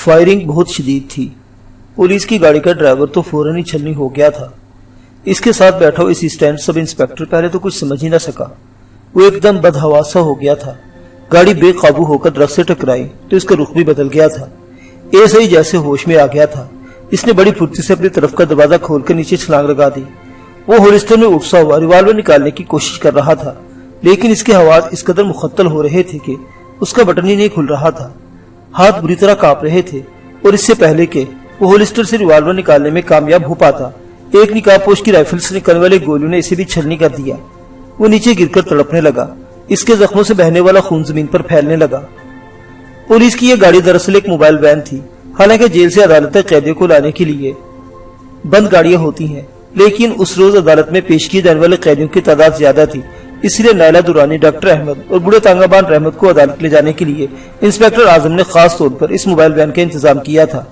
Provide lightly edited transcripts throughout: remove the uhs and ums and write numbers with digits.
Firing بہت شدید تھی۔ پولیس کی گاڑی کا ڈرائیور تو فوراً ہی چھلنی ہو گیا تھا۔ اس کے ساتھ بیٹھا اسسٹنٹ سب انسپکٹر پہلے تو کچھ سمجھ ہی نہ سکا، وہ ایک دم بدحواسا ہو گیا تھا۔ گاڑی بے قابو ہو کر درخت سے ٹکرائی تو اس کا رخ بھی بدل گیا تھا، ایسے ہی جیسے ہوش میں آ گیا تھا۔ اس نے بڑی پھرتی سے اپنی طرف کا دروازہ کھول کر نیچے چھلانگ لگا دی۔ وہ ہولسٹر میں اٹھا ہوا ریوالور نکالنے کی کوشش کر رہا تھا، لیکن اس کے حواس اس قدر مختل ہو رہے تھے کہ اس کا بٹن ہی نہیں کھل رہا تھا۔ ہاتھ بری طرح کانپ رہے تھے، اور اس سے پہلے کہ وہ ہولسٹر سے ریوالور نکالنے میں کامیاب ہو پاتا، ایک نقاب پوش کی رائفل سے نکلنے والے گولیوں نے اسے بھی چھلنی کر دیا۔ وہ نیچے گر کر تڑپنے لگا، اس کے زخموں سے بہنے والا خون زمین پر پھیلنے لگا۔ پولیس کی یہ گاڑی دراصل ایک موبائل وین تھی۔ حالانکہ جیل سے عدالت تک قیدیوں کو لانے کے لیے بند گاڑیاں ہوتی ہیں، لیکن اس روز عدالت میں پیش کیے جانے والے قیدیوں کی تعداد زیادہ تھی، اس لیے نائلہ درانی، ڈاکٹر احمد اور بوڑھے تانگہ بان رحمت کو عدالت لے جانے کے لیے انسپکٹر اعظم نے خاص طور پر اس موبائل وین کا انتظام کیا تھا۔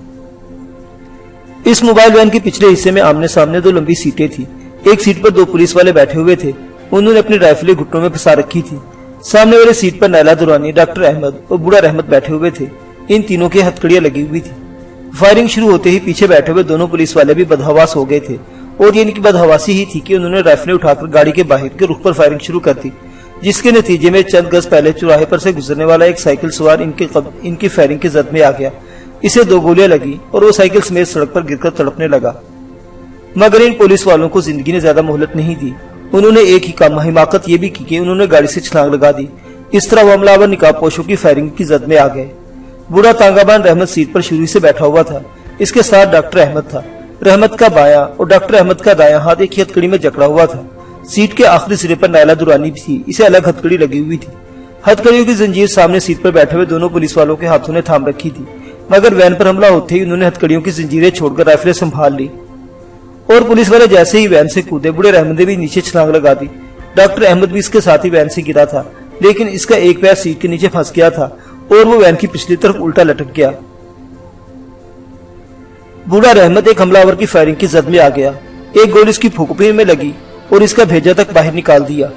اس موبائل وین کے پچھلے حصے میں آمنے سامنے دو لمبی سیٹیں تھی۔ ایک سیٹ پر دو پولیس والے بیٹھے ہوئے تھے، انہوں نے اپنی رائفلیں گھٹنوں میں پھنسا رکھی تھی۔ سامنے والے سیٹ پر نائلہ درانی، ڈاکٹر احمد اور بوڑھا رحمت بیٹھے ہوئے تھے، ان تینوں کے ہتھکڑیاں لگی ہوئی تھی۔ فائرنگ شروع ہوتے ہی پیچھے بیٹھے ہوئے دونوں پولیس والے بھی بدحواس ہو گئے تھے، اور یہ ان کی بدحواسی ہی تھی کہ انہوں نے رائفلیں اٹھا کر گاڑی کے باہر کے رخ پر فائرنگ شروع کر دی، جس کے نتیجے میں چند گز پہلے چوراہے پر سے گزرنے والا ایک سائیکل سوار ان کی فائرنگ کی زد میں آ گیا۔ اسے دو گولیاں لگی اور وہ سائیکل سمیت سڑک پر گر کر تڑپنے لگا۔ مگر ان پولیس والوں کو زندگی نے زیادہ مہلت نہیں دی۔ انہوں نے ایک ہی کام حماقت یہ بھی کی کہ انہوں نے گاڑی سے چھلانگ لگا دی۔ اس طرح وہ حملہ آور نقاب پوشوں کی فائرنگ کی زد میں آ گئے۔ بوڑھا تانگہ بان رحمت سیٹ پر شروع سے بیٹھا ہوا تھا، اس کے ساتھ ڈاکٹر احمد تھا۔ رحمت کا بایاں اور ڈاکٹر احمد کا دایاں ہاتھ ایک ہی ہتھکڑی میں جکڑا ہوا تھا۔ سیٹ کے آخری سرے پر نائلہ درانی بھی تھی، اسے الگ ہتھکڑی لگی ہوئی تھی۔ ہتھکڑیوں کی زنجیر سامنے سیٹ پر بیٹھے ہوئے دونوں پولیس والوں کے ہاتھوں نے تھام رکھی تھی، مگر وین پر حملہ ہوتے ہی انہوں نے ہتھکڑیوں کی زنجیریں چھوڑ کر رائفلیں سنبھال لی، اور پولیس والے جیسے ہی وین سے کودے، بوڑھے رحمت نے بھی نیچے چھلانگ لگا دی۔ ڈاکٹر احمد بھی اس کے ساتھ ہی وین سے گرا تھا، لیکن اس کا ایک پیر سیٹ کے نیچے پھنس گیا تھا اور وہ وین کی پچھلی طرف الٹا لٹک گیا۔ بوڑھا رحمت ایک حملہ آور کی فائرنگ کی زد میں آ گیا، ایک گولی اس کی پھوپھی میں لگی اور اس کا بھیجا تک باہر نکال دیا۔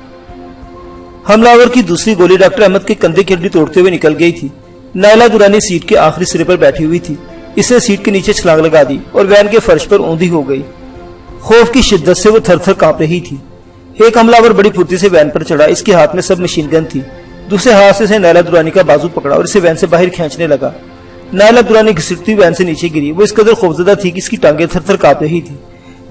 حملہ آور کی دوسری گولی ڈاکٹر احمد کے کندھے کی ہڈی توڑتے ہوئے نکل گئی تھی۔ نائلہ درانی سیٹ کے آخری سرے پر بیٹھی ہوئی تھی، اس نے سیٹ کے نیچے چھلانگ لگا دی اور وین کے فرش پر اوندھی ہو گئی۔ خوف کی شدت سے وہ تھر تھر کانپ رہی تھی۔ ایک حملہ آور بڑی پھرتی سے وین پر چڑھا، اس کے ہاتھ میں سب مشین گن تھی، دوسرے ہاتھ سے نائلہ درانی کا بازو پکڑا اور اسے وین سے باہر کھینچنے لگا۔ نائلہ درانی گھسیٹتی وین سے نیچے گری، وہ اس قدر خوفزدہ تھی کہ اس کی ٹانگیں تھر تھر کانپ رہی تھی۔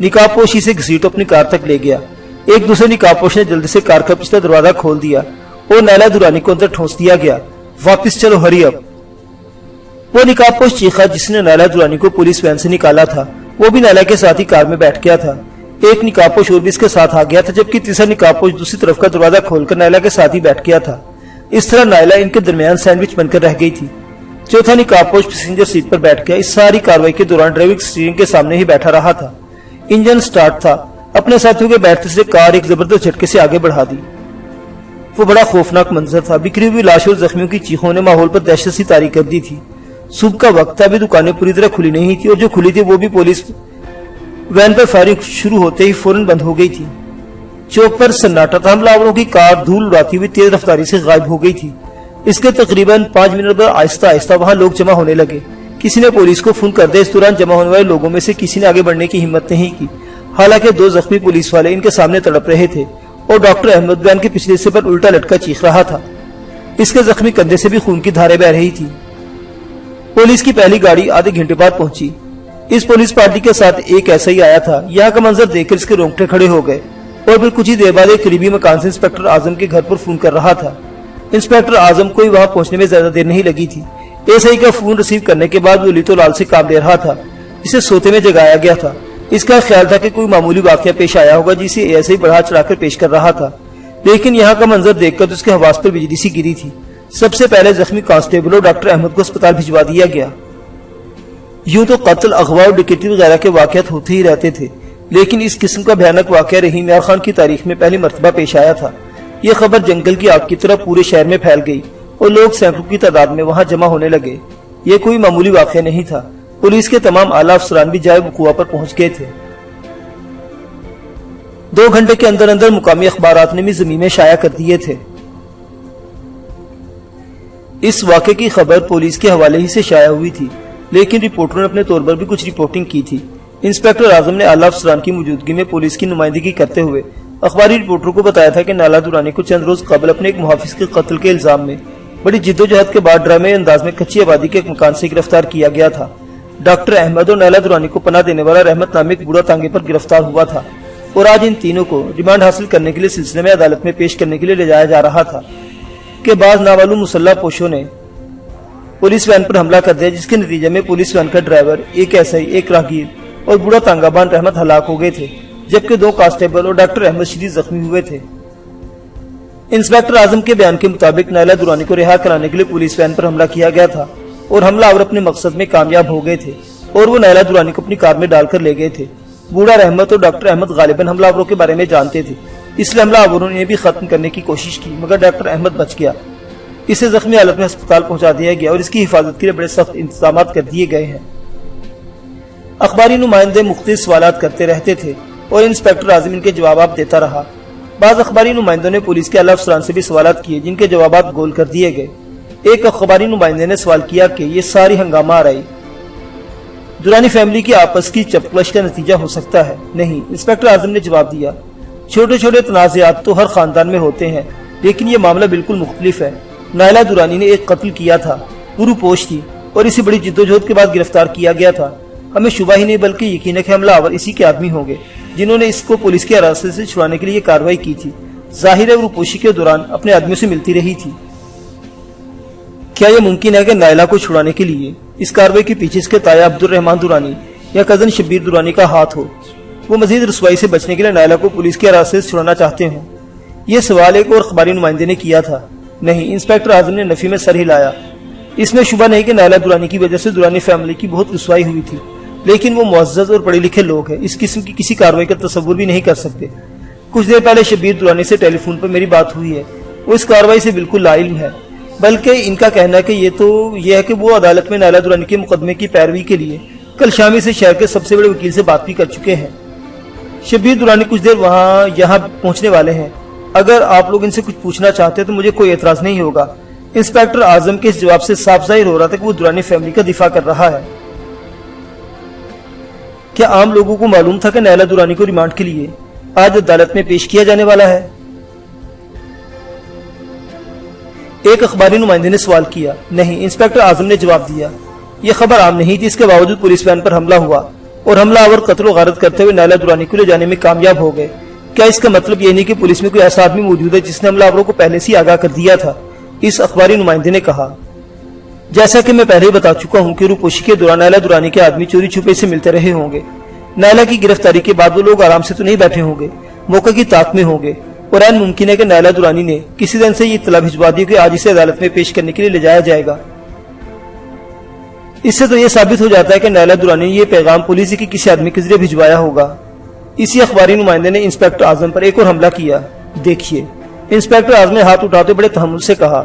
نقاب پوش اسے گھسیٹ اپنی کار تک لے گیا۔ ایک دوسرے نقاب پوش نے جلدی سے کار کا پچھلا دروازہ کھول دیا اور نائلہ درانی کو اندر ٹھونس دیا گیا۔ واپس چلو، ہری اب۔ وہ نقاب پوش چیخا جس نے نائلہ درانی کو پولیس وین سے نکالا تھا، وہ بھی نائلہ کے ساتھ ہی کار میں بیٹھ گیا تھا۔ ایک نقاب پوش اور بھی اس کے ساتھ آ گیا تھا، جبکہ تیسرا نقاب پوش دوسری طرف کا دروازہ کھول کر نائلہ کے ساتھ ہی بیٹھ گیا تھا۔ اس طرح نائلہ ان کے درمیان سینڈوچ بن کر رہ گئی تھی۔ چوتھا نقاب پوش پیسنجر سیٹ پر بیٹھ گیا۔ اس ساری کاروائی کے دوران ڈرائیونگ اسٹیئرنگ کے سامنے ہی بیٹھا رہا تھا۔ انجن سٹارٹ تھا، اپنے ساتھیوں کے بیٹھتے سے کار ایک زبردست جھٹکے سے آگے بڑھا دی۔ وہ بڑا خوفناک منظر تھا، بکھری ہوئی لاشوں اور زخمیوں کی چیخوں نے ماحول پر دہشت سی طاری کر دی تھی۔ صبح کا وقت تھا، ابھی دکانیں پوری طرح کھلی نہیں تھی، اور جو کھلی تھی وہ بھی پولیس وین پر فائرنگ شروع ہوتے ہی فوراً بند ہو گئی تھی۔ چوک پر سناٹا تھا، حملہ آوروں کی کار دھول اڑاتی ہوئی تیز رفتاری سے غائب ہو گئی تھی۔ اس کے تقریباً 5 منٹ بعد آہستہ آہستہ وہاں لوگ جمع ہونے لگے۔ کسی نے پولیس کو فون کر دیا۔ اس دوران جمع ہونے والے لوگوں میں سے کسی نے آگے بڑھنے کی ہمت نہیں کی، حالانکہ 2 زخمی پولیس والے ان کے سامنے تڑپ رہے تھے اور ڈاکٹر احمد وین کے پچھلے حصے پر الٹا لٹکا چیخ رہا تھا۔ اس کے زخمی کندھے سے بھی خون کی دھاریں بہ رہی تھی۔ پولیس کی پہلی گاڑی آدھے گھنٹے بعد پہنچی۔ اس پولیس پارٹی کے ساتھ ایک ایسا ہی آیا تھا۔ یہاں کا منظر دیکھ کر اس کے رونگٹے کھڑے ہو گئے، اور پھر کچھ ہی دیر بعد ایک قریبی مکان سے انسپکٹر اعظم کے گھر پر فون کر رہا تھا۔ انسپکٹر اعظم کو وہاں پہنچنے میں زیادہ دیر نہیں لگی تھی۔ ایس آئی کا فون ریسیو کرنے کے بعد وہ لیتو لال سے کام لے رہا تھا، اسے سوتے میں جگایا گیا تھا۔ اس کا خیال تھا کہ کوئی معمولی واقعہ پیش آیا ہوگا جسے ایس آئی بڑھا چڑھا کر پیش کر رہا تھا، لیکن یہاں کا منظر دیکھ کر تو اس کے حواس پر بجلی سی گری تھی۔ سب سے پہلے زخمی کانسٹیبل اور ڈاکٹر احمد کو اسپتال بھجوا دیا گیا۔ یوں تو قتل، اغوا اور ڈکیتی وغیرہ کے واقعات ہوتے ہی رہتے تھے، لیکن اس قسم کا بھیانک واقعہ رحیم یار خان کی تاریخ میں پہلی مرتبہ پیش آیا تھا۔ یہ خبر جنگل کی آگ کی طرح پورے شہر میں پھیل گئی اور لوگ سینکڑوں کی تعداد میں وہاں جمع ہونے لگے۔ یہ کوئی معمولی واقعہ نہیں تھا، پولیس کے تمام اعلیٰ افسران بھی جائے وقوع پر پہنچ گئے تھے۔ 2 گھنٹے کے اندر اندر مقامی اخبارات نے بھی زمین میں شائع کر دیے تھے۔ اس واقعے کی خبر پولیس کے حوالے ہی سے شائع ہوئی تھی، لیکن رپورٹروں نے اپنے طور پر بھی کچھ رپورٹنگ کی تھی۔ انسپیکٹر اعظم نے اعلیٰ افسران کی موجودگی میں پولیس کی نمائندگی کرتے ہوئے اخباری رپورٹروں کو بتایا تھا کہ نائلہ درانی کو چند روز قبل اپنے ایک محافظ کے قتل کے الزام میں بڑی جدوجہد کے بعد ڈرامے انداز میں کچی آبادی کے ایک مکان سے گرفتار کیا گیا تھا۔ ڈاکٹر احمد اور نائلہ درانی کو پناہ دینے والا رحمت نامی ایک بوڑھا تانگے پر گرفتار ہوا تھا اور آج ان تینوں کو ریمانڈ حاصل کرنے کے لیے سلسلے میں عدالت میں پیش کرنے کے لیے لے جایا جا رہا تھا کہ بعض نامعلوم مسلح پوشوں نے پولیس وین پر حملہ کر دیا، جس کے نتیجے میں پولیس وین کا ڈرائیور، ایک ایسائی، ایک راہگیر اور بوڑھا تانگہ بان رحمت ہلاک ہو گئے تھے، جبکہ 2 کانسٹیبل اور ڈاکٹر احمد شدید زخمی ہوئے تھے۔ انسپیکٹر اعظم کے بیان کے مطابق نائلہ درانی کو رہا کرانے کے لیے پولیس وین پر حملہ کیا گیا تھا اور حملہ آور اپنے مقصد میں کامیاب ہو گئے تھے اور وہ نائلہ درانی کو اپنی کار میں ڈال کر لے گئے تھے۔ بوڑھا رحمت اور ڈاکٹر احمد غالباً حملہ آوروں کے بارے میں جانتے تھے، اس لیے حملہ آوروں نے بھی ختم کرنے کی کوشش کی، مگر ڈاکٹر احمد بچ گیا۔ اسے زخمی حالت میں ہسپتال پہنچا دیا گیا اور اس کی حفاظت کے لیے بڑے سخت انتظامات کر دیے گئے ہیں۔ اخباری نمائندے مختلف سوالات کرتے رہتے تھے اور انسپیکٹر اعظم ان کے جوابات دیتا رہا۔ بعض اخباری نمائندوں نے پولیس کے اعلیٰ افسران سے بھی سوالات کیے، جن کے جوابات گول کر دیے گئے۔ ایک اخباری نمائندے نے سوال کیا کہ یہ ساری ہنگامہ آرائی درانی فیملی کی آپس کی چپکلش کا نتیجہ ہو سکتا ہے؟ نہیں، انسپیکٹر اعظم نے جواب دیا، چھوٹے چھوٹے تنازعات تو ہر خاندان میں ہوتے ہیں، لیکن یہ معاملہ بالکل مختلف ہے۔ نائلہ درانی نے ایک قتل کیا تھا، پرو پوش تھی اور اسے بڑی جدوجہد کے بعد گرفتار کیا گیا تھا۔ ہمیں شبہ ہی نہیں بلکہ یقین ہے کہ حملہ آور اسی کے آدمی ہوں گے جنہوں نے اس کو پولیس کے حراست سے چھڑانے کے لیے یہ کارروائی کی تھی۔ ظاہر ہے وہ روپوشی کے دوران اپنے آدمیوں سے ملتی رہی تھی۔ کیا یہ ممکن ہے کہ نائلہ کو چھڑانے کے لیے اس کارروائی کے پیچھے اس کے تایا عبد الرحمان درانی یا کزن شبیر درانی کا ہاتھ ہو؟ وہ مزید رسوائی سے بچنے کے لیے نائلہ کو پولیس کے حراست سے چھڑانا چاہتے ہوں؟ یہ سوال ایک اور اخباری نمائندے نے کیا تھا۔ نہیں، انسپیکٹر اعظم نے نفی میں سر ہلایا۔ اس میں شبہ نہیں کہ نائلہ درانی کی وجہ سے درانی فیملی کی بہت رسوائی ہوئی تھی، لیکن وہ معزز اور پڑھے لکھے لوگ ہیں، اس قسم کی کسی کارروائی کا تصور بھی نہیں کر سکتے۔ کچھ دیر پہلے شبیر درانی سے ٹیلی فون پر میری بات ہوئی ہے، وہ اس کارروائی سے بالکل لا علم ہے، بلکہ ان کا کہنا ہے کہ یہ ہے کہ وہ عدالت میں نائلہ درانی کے مقدمے کی پیروی کے لیے کل شامی سے شہر کے سب سے بڑے وکیل سے بات بھی کر چکے ہیں۔ شبیر درانی کچھ دیر یہاں پہنچنے والے ہیں، اگر آپ لوگ ان سے کچھ پوچھنا چاہتے ہیں تو مجھے کوئی اعتراض نہیں ہوگا۔ انسپیکٹر اعظم کے اس جواب سے صاف ظاہر ہو رہا تھا کہ وہ درانی فیملی کا دفاع کر رہا ہے۔ کیا عام لوگوں کو معلوم تھا کہ نائلہ درانی کو ریمانڈ کے لیے آج عدالت میں پیش کیا جانے والا ہے؟ ایک اخباری نمائندے نے سوال کیا۔ نہیں، انسپیکٹر اعظم نے جواب دیا، یہ خبر عام نہیں تھی، اس کے باوجود پولیس وین پر حملہ ہوا اور حملہ آور قتل و غارت کرتے ہوئے نائلہ درانی کو لے جانے میں کامیاب ہو گئے۔ کیا اس کا مطلب یہ نہیں کہ پولیس میں کوئی ایسا آدمی موجود ہے جس نے حملہ آوروں کو پہلے سے آگاہ کر دیا تھا؟ اس اخباری نمائندے نے کہا، جیسا کہ میں پہلے ہی بتا چکا ہوں کہ روپوشی کے دوران نائلہ درانی کے آدمی چوری چھپے سے ملتے رہے ہوں گے۔ نائلہ کی گرفتاری کے بعد وہ لوگ آرام سے تو نہیں بیٹھے ہوں گے، موقع کی طاق میں ہوں گے، اور عین ممکن ہے کہ نائلہ درانی نے کسی دن سے یہ اطلاع بھجوا دی کہ آج اسے عدالت میں پیش کرنے کے لیے لے جایا جائے گا۔ اس سے تو یہ ثابت ہو جاتا ہے کہ نائلہ درانی نے یہ پیغام پولیس کے کسی آدمی کے ذریعے بھجوایا ہوگا۔ اسی اخباری نمائندے نے انسپیکٹر اعظم پر ایک اور حملہ کیا۔ دیکھیے، انسپیکٹر اعظم نے ہاتھ اٹھاتے بڑے تحمل سے کہا،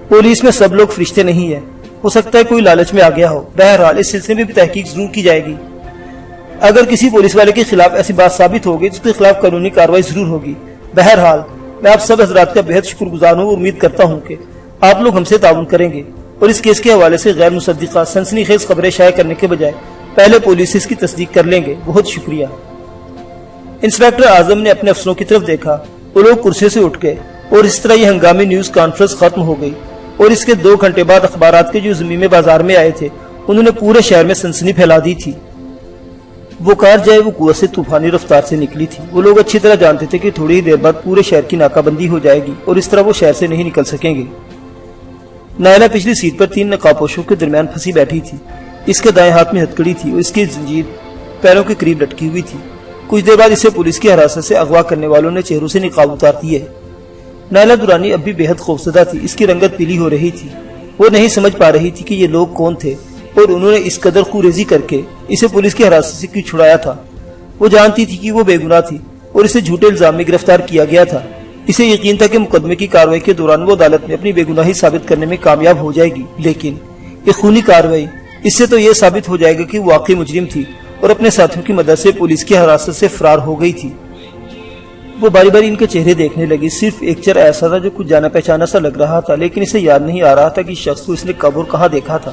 پولیس میں سب لوگ فرشتے نہیں ہیں، ہو سکتا ہے کوئی لالچ میں آ گیا ہو۔ بہرحال اس سلسلے میں بھی تحقیق ضرور کی جائے گی۔ اگر کسی پولیس والے کے خلاف ایسی بات ثابت ہوگی تو اس کے خلاف قانونی کارروائی ضرور ہوگی۔ بہرحال میں آپ سب حضرات کا بہت شکر گزار ہوں اور امید کرتا ہوں کہ آپ لوگ ہم سے تعاون کریں گے اور اس کیس کے حوالے سے غیر مصدقہ سنسنی خیز خبریں شائع کرنے کے بجائے پہلے پولیس سے اس کی تصدیق کر لیں گے۔ بہت شکریہ۔ انسپیکٹر اعظم نے اپنے افسروں کی طرف دیکھا، وہ لوگ کرسی سے اٹھ گئے اور اس طرح یہ ہنگامی نیوز کانفرنس ختم ہو گئی اور اس کے 2 گھنٹے بعد اخبارات کے جو زمین میں بازار میں آئے تھے انہوں نے پورے شہر میں سنسنی پھیلا دی تھی۔ وہ کار جائے وہ کنویں سے طوفانی رفتار سے نکلی تھی۔ وہ لوگ اچھی طرح جانتے تھے کہ تھوڑی ہی دیر بعد پورے شہر کی ناکہ بندی ہو جائے گی اور اس طرح وہ شہر سے نہیں نکل سکیں گے۔ نائلہ پچھلی سیٹ پر 3 نقابپوشوں کے درمیان پھنسی بیٹھی تھی۔ اس کے دائیں ہاتھ میں ہتھکڑی تھی اور اس کی زنجیر پیروں کے قریب لٹکی ہوئی تھی۔ کچھ دیر بعد اسے پولیس کی حراست سے اغوا کرنے والوں نے چہروں سے نقاب اتار دیے۔ نائلہ درانی اب بھی بے حد خوفزدہ تھی، اس کی رنگت پیلی ہو رہی تھی۔ وہ نہیں سمجھ پا رہی تھی کہ یہ لوگ کون تھے اور انہوں نے اس قدر خوریزی کر کے اسے پولیس کی حراست سے کیوں چھڑایا تھا۔ وہ جانتی تھی کہ وہ بے گناہ تھی اور اسے جھوٹے الزام میں گرفتار کیا گیا تھا۔ اسے یقین تھا کہ مقدمے کی کارروائی کے دوران وہ عدالت میں اپنی بے گناہی ثابت کرنے میں کامیاب ہو جائے گی، لیکن یہ خونی کارروائی اس سے تو یہ ثابت ہو جائے گا کہ وہ واقعی مجرم تھی اور اپنے ساتھیوں کی مدد سے پولیس کی حراست سے فرار ہو گئی تھی۔ وہ باری باری ان کے چہرے دیکھنے لگی۔ صرف ایک چہرہ ایسا تھا جو کچھ جانا پہچانا سا لگ رہا تھا، لیکن اسے یاد نہیں آ رہا تھا کہ شخص کو اس نے کب اور کہاں دیکھا تھا۔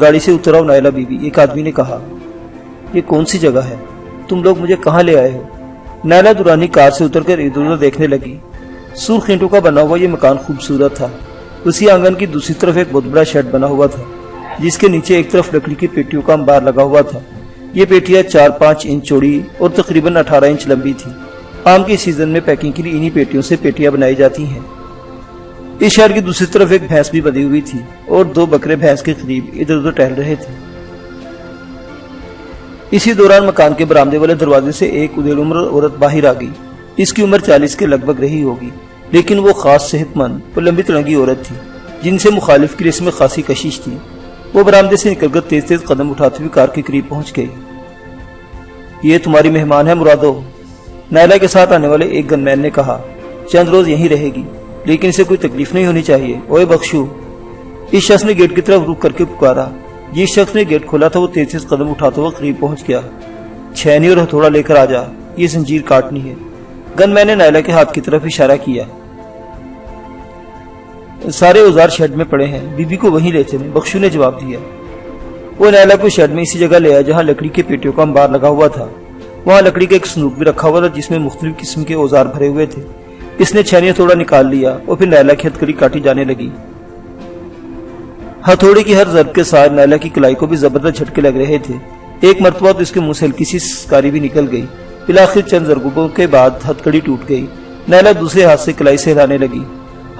گاڑی سے اتر آؤ نائلہ بی بی، ایک آدمی نے کہا۔ یہ کون سی جگہ ہے؟ تم لوگ مجھے کہاں لے آئے ہو؟ نائلہ درانی کار سے اتر کر ادھر ادھر دیکھنے لگی۔ سرخ اینٹوں کا بنا ہوا یہ مکان خوبصورت تھا۔ اسی آنگن کی دوسری طرف ایک بہت بڑا شیڈ بنا ہوا تھا، جس کے نیچے ایک طرف لکڑی کی پیٹیوں کا انبار لگا ہوا تھا۔ یہ پیٹیاں 4-5 انچ چوڑی اور تقریباً 18 انچ لمبی تھی۔ آم کے سیزن میں پیکنگ کے لیے انہی پیٹیوں سے پیٹیاں بنائی جاتی ہیں۔ اس شہر کی دوسری طرف ایک بھینس بھی بندھی ہوئی تھی اور 2 بکرے بھینس کے قریب ادھر ادھر ٹہل رہے تھے۔ اسی دوران مکان کے برآمدے والے دروازے سے ایک ادھیڑ عمر عورت باہر آ گئی۔ اس کی عمر 40 کے لگ بھگ رہی ہوگی، لیکن وہ خاص صحت مند اور لمبی تڑنگی عورت تھی، جن سے مخالف کی اس میں خاصی کشش تھی۔ وہ برآمدے سے نکل کر تیز تیز قدم اٹھاتے ہوئے کار کے قریب پہنچ گئی۔ یہ تمہاری مہمان ہے مرادو، نائلہ کے ساتھ آنے والے ایک گن مین نے کہا۔ چند روز یہیں رہے گی، لیکن اسے کوئی تکلیف نہیں ہونی چاہیے۔ اوے بخشو، اس شخص نے گیٹ کی طرف رک کر کے پکارا۔ جس شخص نے گیٹ کھولا تھا وہ تیز تیز قدم اٹھاتے ہوئے قریب پہنچ گیا۔ چھینی اور ہتھوڑا لے کر آ جا، یہ زنجیر کاٹنی ہے۔ گن مین نے نائلہ کے ہاتھ کی طرف اشارہ کیا۔ سارے اوزار شیڈ میں پڑے ہیں، بی بی کو وہیں لے چلیں، بخشو نے جواب دیا۔ وہ نائلہ کو شیڈ میں اسی جگہ لے آیا جہاں لکڑی کے پیٹیوں کا انبار لگا ہوا تھا۔ وہاں لکڑی کا ایک صندوق بھی رکھا ہوا تھا جس میں مختلف قسم کے اوزار بھرے ہوئے تھے۔ اس نے چھینی ہتھوڑا نکال لیا اور پھر نائلہ کی ہتھکڑی کاٹی جانے لگی۔ ہتھوڑے کی ہر ضرب کے ساتھ نائلہ کی کلائی کو بھی زبردست جھٹکے لگ رہے تھے۔ ایک مرتبہ تو اس کے منہ سے ہلکی سی سکاری بھی نکل گئی۔ بالآخر چند ضربوں کے بعد ہتھکڑی ٹوٹ گئی۔ نائلہ دوسرے ہاتھ سے کلائی سے ہلانے لگی۔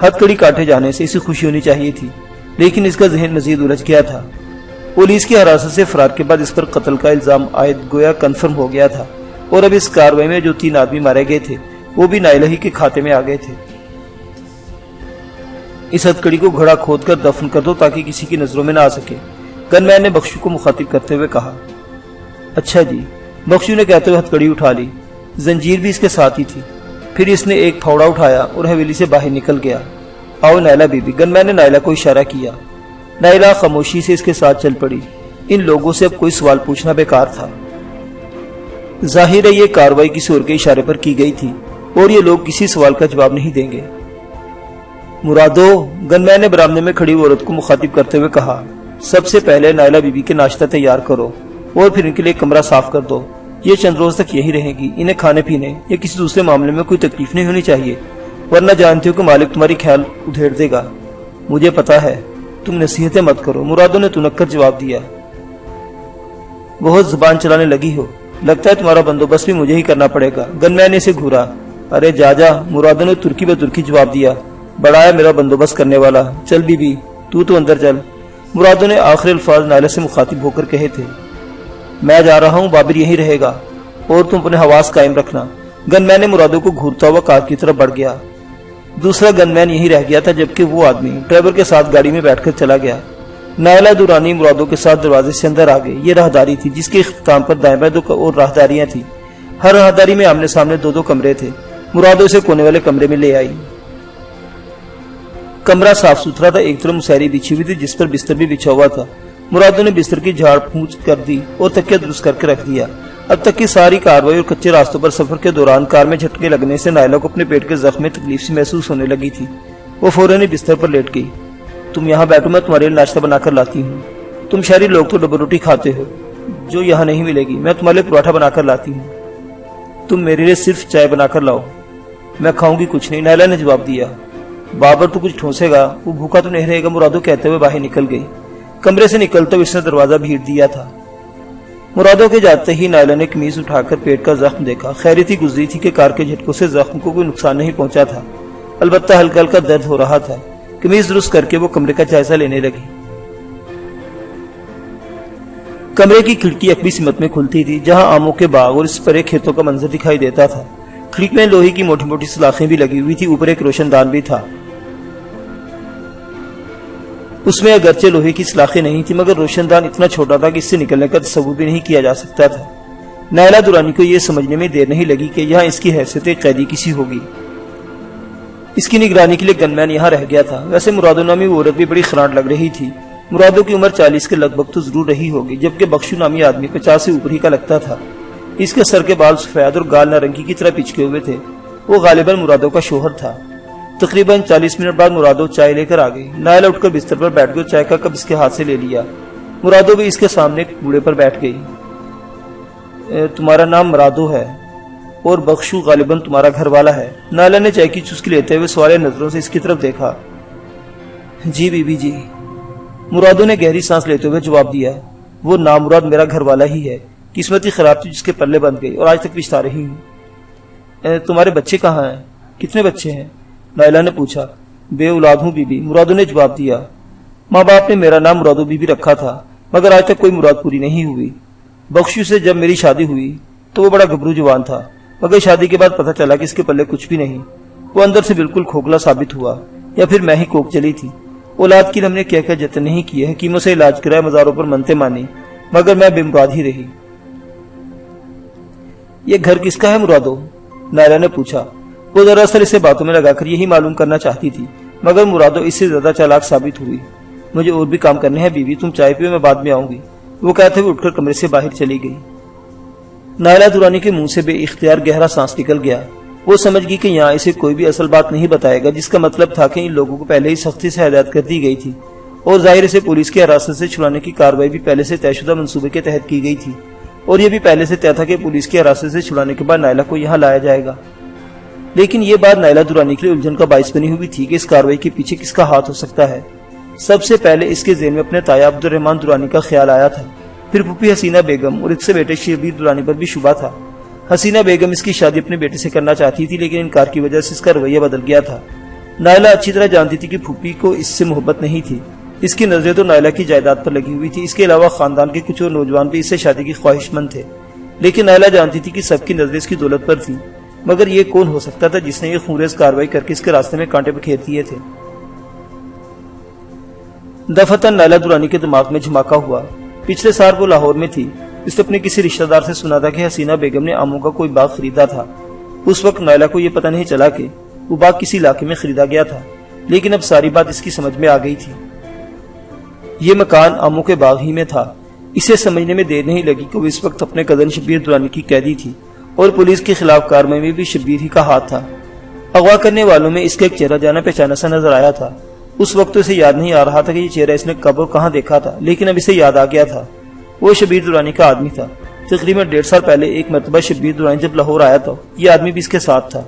ہتھکڑی کاٹے جانے سے اسے خوشی ہونی چاہیے تھی، لیکن اس کا ذہن مزید الجھ گیا تھا۔ پولیس کی حراست سے فرار کے بعد اس پر قتل کا الزام عائد گویا کنفرم ہو گیا تھا، اور اب اس کارروائی میں جو 3 آدمی مارے گئے تھے وہ بھی نائلہ ہی کے کھاتے میں آ گئے تھے۔ اس ہتھکڑی کو گھڑا کھود کر دفن کر دو تاکہ کسی کی نظروں میں نہ آ سکے، گن مین نے بخشو کو مخاطب کرتے ہوئے کہا۔ اچھا جی، بخشو نے کہتے ہوئے ہتھکڑی اٹھا لی۔ زنجیر بھی اس کے ساتھ ہی تھی۔ پھر اس نے ایک پھاوڑا اٹھایا اور حویلی سے باہر نکل گیا۔ آؤ نائلہ بی بی، گن مین نے نائلہ کو اشارہ کیا۔ نائلہ خاموشی سے اس کے ساتھ چل پڑی۔ ان لوگوں سے اب کوئی سوال پوچھنا بیکار تھا۔ ظاہر ہے یہ کارروائی کسی اور کے اشارے پر کی گئی تھی اور یہ لوگ کسی سوال کا جواب نہیں دیں گے۔ مرادو، گن مین نے برآمدے میں کھڑی عورت کو مخاطب کرتے ہوئے کہا، سب سے پہلے نائلہ بی بی کے ناشتہ تیار کرو اور پھر ان کے لیے کمرہ صاف کر دو۔ یہ چند روز تک یہی رہیں گی۔ انہیں کھانے پینے یا کسی دوسرے معاملے میں کوئی تکلیف نہیں ہونی چاہیے، ورنہ جانتے ہو کہ مالک تمہاری خیال ادھیڑ دے گا۔ مجھے پتا ہے، تم نصیحتیں مت کرو، مرادو نے تنک کر جواب دیا۔ بہت زبان چلانے لگی ہو، لگتا ہے تمہارا بندوبست بھی مجھے ہی کرنا پڑے گا۔ گن مین نے اسے گھورا۔ ارے جا، مرادو نے ترکی بہ ترکی جواب دیا۔ بڑا ہے میرا بندوبست کرنے والا، چل بی بی تو اندر چل۔ مرادو نے آخری الفاظ نائلہ سے مخاطب ہو کر کہے تھے۔ میں جا رہا ہوں، بابر یہیں رہے گا اور تم اپنے حواس قائم رکھنا۔ گن مین نے مرادو کو گھورتا ہوا کار کی طرف بڑھ گیا۔ دوسرا گن مین یہیں رہ گیا تھا جبکہ وہ آدمی ڈرائیور کے ساتھ گاڑی میں بیٹھ کر چلا گیا۔ نائلہ درانی مرادو کے ساتھ دروازے سے اندر آ گئی۔ یہ راہداری تھی جس کے اختتام پر دائیں بائیں 2 اور راہداریاں تھیں۔ ہر راہداری میں آمنے سامنے 2 کمرے تھے۔ مرادو اسے کونے والے کمرے میں لے آئی۔ کمرہ صاف ستھرا تھا، ایک طرف مسہری بچھی ہوئی تھی جس پر بستر بھی بچھا ہوا تھا۔ مرادو نے بستر کی جھاڑ پھونچ کر دی اور تکیہ درست کر کے رکھ دیا۔ اب تک کی ساری کارروائی اور کچے راستوں پر سفر کے دوران کار میں جھٹکے لگنے سے نائلہ کو اپنے پیٹ کے زخم میں تکلیف سی محسوس ہونے لگی تھی۔ وہ فوراً ہی بستر پر لیٹ گئی۔ تم یہاں بیٹھو، میں تمہارے لیے ناشتہ بنا کر لاتی ہوں۔ تم شہری لوگ تو ڈبل روٹی کھاتے ہو جو یہاں نہیں ملے گی، میں تمہارے لیے پراٹھا بنا کر لاتی ہوں۔ تم میرے لیے صرف چائے بنا کر لاؤ، میں کھاؤں گی کچھ نہیں، نائلہ نے جواب دیا۔ بابر تو کچھ ٹھونسے گا، وہ بھوکا تو نہیں رہے گا، مرادو کہتے ہوئے باہر نکل گئی۔ کمرے سے نکلتے ہوئے اس نے دروازہ بھیڑ دیا تھا۔ مرادو کے جاتے ہی نائلہ نے قمیض اٹھا کر پیٹ کا زخم دیکھا۔ خیریت ہی گزری تھی کہ کار کے جھٹکوں سے زخم کو کوئی نقصان نہیں پہنچا تھا، البتہ ہلکا ہلکا درد ہو رہا تھا۔ قمیض درست کر کے وہ کمرے کا جائزہ لینے لگی۔ کمرے کی کھڑکی اکبی سمت میں کھلتی تھی جہاں آموں کے باغ اور اس پرے کھیتوں کا منظر دکھائی دیتا تھا۔ کھڑکی میں لوہے کی موٹی موٹی سلاخیں بھی لگی ہوئی تھی، اوپر ایک روشن دان بھی تھا۔ اس میں اگرچہ لوہے کی سلاخیں نہیں تھی مگر روشن دان اتنا چھوٹا تھا کہ اس سے نکلنے کا تصور بھی نہیں کیا جا سکتا تھا۔ نائلہ درانی کو یہ سمجھنے میں دیر نہیں لگی کہ یہاں اس کی حیثیت ایک قیدی کسی ہوگی۔ اس کی نگرانی کے لیے گن مین یہاں رہ گیا تھا۔ ویسے مرادو نامی وہ عورت بھی بڑی خراٹ لگ رہی تھی۔ مرادو کی عمر 40 کے لگ بھگ تو ضرور رہی ہوگی، جبکہ بخشو نامی آدمی 50 سے اوپر ہی کا لگتا تھا۔ اس کے سر کے بال سفید اور گال نارنگی کی طرح پچکے ہوئے تھے۔ وہ غالباً مرادو کا شوہر تھا۔ تقریباً 40 منٹ بعد مرادو چائے لے کر آ گئی۔ نائلہ اٹھ کر بستر پر بیٹھ گئی اور چائے کا کپ اس کے ہاتھ سے لے لیا۔ مرادو بھی اس کے سامنے ایک بوڑھے پر بیٹھ گئی۔ تمہارا نام مرادو ہے اور بخشو غالباً تمہارا گھر والا ہے۔ نائلہ نے چائے کی چسکی لیتے ہوئے سوالے نظروں سے اس کی طرف دیکھا۔ جی بی بی جی، مرادو نے گہری سانس لیتے ہوئے جواب دیا۔ وہ نامراد میرا گھر والا ہی ہے، قسمتی خراب تھی جس کے پلے بند گئی اور آج تک پچھتا رہی ہوں۔ تمہارے بچے کہاں ہیں؟ کتنے بچے ہیں؟ نائلہ نے پوچھا۔ بے اولاد ہوں بی بی، مرادو نے جواب دیا۔ ماں باپ نے میرا نام مرادو بی بی رکھا تھا مگر آج تک کوئی مراد پوری نہیں ہوئی۔ بخشو سے جب میری شادی ہوئی تو وہ بڑا گبرو جوان تھا مگر شادی کے بعد پتہ چلا کہ اس کے پلے کچھ بھی نہیں۔ وہ اندر سے بالکل کھوکھلا ثابت ہوا، یا پھر میں ہی کوک چلی تھی۔ اولاد کی ہم نے کیا کیا جتن نہیں کیے، حکیموں سے علاج کرائے، مزاروں پر منتے مانی، مگر میں بے مراد ہی رہی۔ یہ گھر کس کا ہے مرادو؟ نائلہ نے پوچھا۔ وہ دراصل اسے باتوں میں لگا کر یہی معلوم کرنا چاہتی تھی مگر مرادو اس سے زیادہ چالاک ثابت ہوئی۔ مجھے اور بھی کام کرنے ہیں بی بی، تم چائے پیو، میں بعد میں آؤں گی، وہ کہتے ہوئے اٹھ کر کمرے سے باہر چلی گئی۔ نائلہ درانی کے منہ سے بے اختیار گہرا سانس نکل گیا۔ وہ سمجھ گئی کہ یہاں اسے کوئی بھی اصل بات نہیں بتائے گا، جس کا مطلب تھا کہ ان لوگوں کو پہلے ہی سختی سے ہدایت کر دی گئی تھی اور ظاہر سے پولیس کی حراست سے چھڑانے کی کارروائی بھی پہلے سے طے شدہ منصوبے کے تحت کی گئی تھی، اور یہ بھی پہلے سے طے تھا کہ پولیس کی حراست سے چھڑانے کے بعد نائلہ کو یہاں لایا جائے گا۔ لیکن یہ بات نائلہ درانی کے لیے الجھن کا باعث بنی ہوئی تھی کہ اس کارروائی کے پیچھے کس کا ہاتھ ہو سکتا ہے۔ سب سے پہلے اس کے ذہن میں اپنے تایا عبد الرحمن درانی کا خیال آیا تھا، پھر پھوپھی حسینہ بیگم اور اس سے بیٹے شبیر درانی پر بھی شبہ تھا۔ حسینہ بیگم اس کی شادی اپنے بیٹے سے کرنا چاہتی تھی لیکن انکار کی وجہ سے اس کا رویہ بدل گیا تھا۔ نائلہ اچھی طرح جانتی تھی کہ پھوپھی کو اس سے محبت نہیں تھی، اس کی نظریں تو نائلہ کی جائیداد پر لگی ہوئی تھی۔ اس کے علاوہ خاندان کے کچھ اور نوجوان بھی اس سے شادی کی خواہش مند تھے، لیکن نائلہ جانتی تھی کہ سب کی نظریں اس کی دولت پر تھی۔ مگر یہ کون ہو سکتا تھا جس نے یہ خونریز کارروائی کر کے اس کے راستے میں کانٹے بکھیر دیے تھے؟ دفعتاً نائلہ درانی کے دماغ میں جھماکا ہوا۔ پچھلے سال وہ لاہور میں تھی، اس نے اپنے کسی رشتہ دار سے سنا تھا کہ حسینہ بیگم نے آموں کا کوئی باغ خریدا تھا۔ اس وقت نائلہ کو یہ پتہ نہیں چلا کہ وہ باغ کسی علاقے میں خریدا گیا تھا، لیکن اب ساری بات اس کی سمجھ میں آ گئی تھی۔ یہ مکان آموں کے باغ ہی میں تھا۔ اسے سمجھنے میں دیر نہیں لگی کہ وہ اس وقت اپنے کزن شبیر درانی کی قیدی تھی اور پولیس کے خلاف کارروائی میں بھی شبیر ہی کا ہاتھ تھا۔ اغوا کرنے والوں میں اس کا ایک چہرہ جانا پہچانا سا نظر آیا تھا۔ اس وقت تو اسے یاد نہیں آ رہا تھا کہ یہ چہرہ اس نے کب اور کہاں دیکھا تھا، لیکن اب اسے یاد آ گیا تھا۔ وہ شبیر درانی کا آدمی تھا۔ تقریباً 1.5 سال پہلے ایک مرتبہ شبیر درانی جب لاہور آیا تھا یہ آدمی بھی اس کے ساتھ تھا،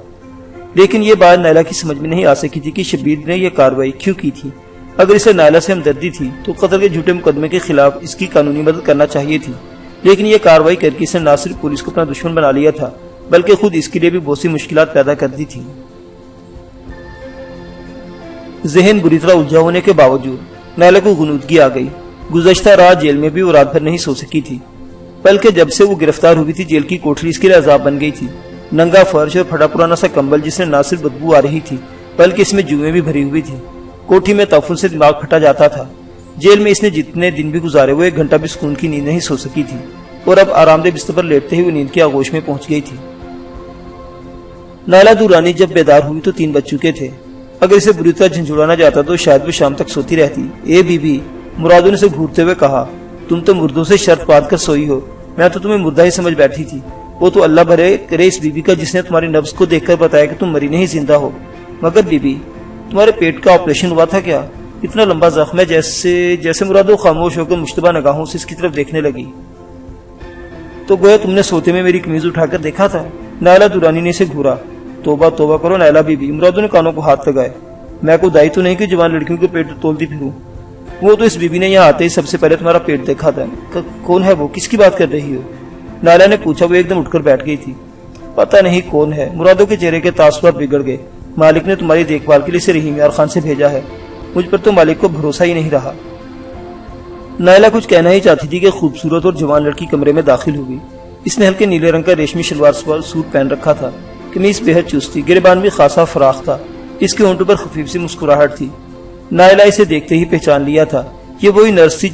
لیکن یہ بات نائلہ کی سمجھ میں نہیں آ سکی تھی کہ شبیر نے یہ کارروائی کیوں کی تھی۔ اگر اسے نائلہ سے ہمدردی تھی تو قتل کے جھوٹے مقدمے کے خلاف اس کی قانونی مدد کرنا چاہیے تھی، لیکن یہ کارروائی کر کے اس نے نہ صرف پولیس کو اپنا دشمن بنا لیا تھا بلکہ خود اس کے لیے بھی بہت سی مشکلات پیدا کر دی تھی۔ ذہن بری طرح الجھا ہونے کے باوجود نائلہ کو غنودگی آ گئی۔ گزشتہ رات جیل میں بھی وہ رات بھر نہیں سو سکی تھی، بلکہ جب سے وہ گرفتار ہوئی تھی جیل کی کوٹری اس کے لیے عذاب بن گئی تھی۔ ننگا فرش اور پھٹا پرانا سا کمبل جس نے نہ صرف بدبو آ رہی تھی بلکہ اس میں جوئیں بھی بھری ہوئی تھی۔ کوٹھی میں تفل سے دماغ پھٹا جاتا تھا۔ جیل میں اس نے جتنے دن بھی گزارے وہ 1 گھنٹہ بھی سکون کی نیند نہیں سو سکی تھی، اور اب آرام دہ بستر پر لیٹتے ہی وہ نیند کی آغوش میں پہنچ گئی تھی۔ نائلہ درانی جب بیدار ہوئی تو 3 بج چکے تھے۔ اگر اسے بری طرح جھنجھوڑا نہ جاتا تو شاید وہ شام تک سوتی رہتی۔ اے بی بی، مرادو نے اسے گھورتے ہوئے کہا، تم تو مردوں سے شرط باندھ کر سوئی ہو، میں تو تمہیں مردہ ہی سمجھ بیٹھی تھی۔ وہ تو اللہ بھرے کرے اس بی بی کا جس نے تمہاری نبض کو دیکھ کر بتایا کہ تم مری نہیں زندہ ہو۔ مگر بی بی، تمہارے پیٹ کا آپریشن ہوا تھا کیا؟ اتنا لمبا زخم ہے جیسے مرادو خاموش ہو کر مشتبہ نگاہوں سے اس کی طرف دیکھنے لگی۔ تو گویا تم نے سوتے میں میری قمیض اٹھا کر دیکھا تھا؟ نائلہ درانی نے اسے گھورا۔ توبہ توبہ کرو نائلہ بی بی، مرادو نے کانوں کو ہاتھ لگائے۔ میں کو دائی تو نہیں کہ جوان لڑکیوں کے پیٹ تولتی پھروں۔ وہ تو اس بی بی نے یہاں آتے ہی سب سے پہلے تمہارا پیٹ دیکھا تھا۔ کون ہے وہ؟ کس کی بات کر رہی ہو؟ نائلہ نے پوچھا۔ وہ ایک دم اٹھ کر بیٹھ گئی تھی۔ پتہ نہیں کون ہے۔ مرادو کے چہرے کے تاثرات بگڑ گئے۔ مالک نے تمہاری دیکھ بھال کے لیے اسے رحیم یار خان سے بھیجا ہے، مجھ پر تو مالک کو بھروسہ ہی نہیں رہا۔ نائلہ کچھ کہنا ہی چاہتی تھی کہ خوبصورت اور جوان لڑکی کمرے میں داخل ہوئی۔ اس نے ہلکے نیلے رنگ کا ریشمی شلوار سوٹ پہن رکھا تھا، قمیص بے حد چست تھی، گریبان بھی خاصا فراخ تھا، اس کے ہونٹوں پر خفیف سی مسکراہٹ تھی۔ نائلہ اسے دیکھتے ہی پہچان لیا تھا۔ یہ وہی نرس تھی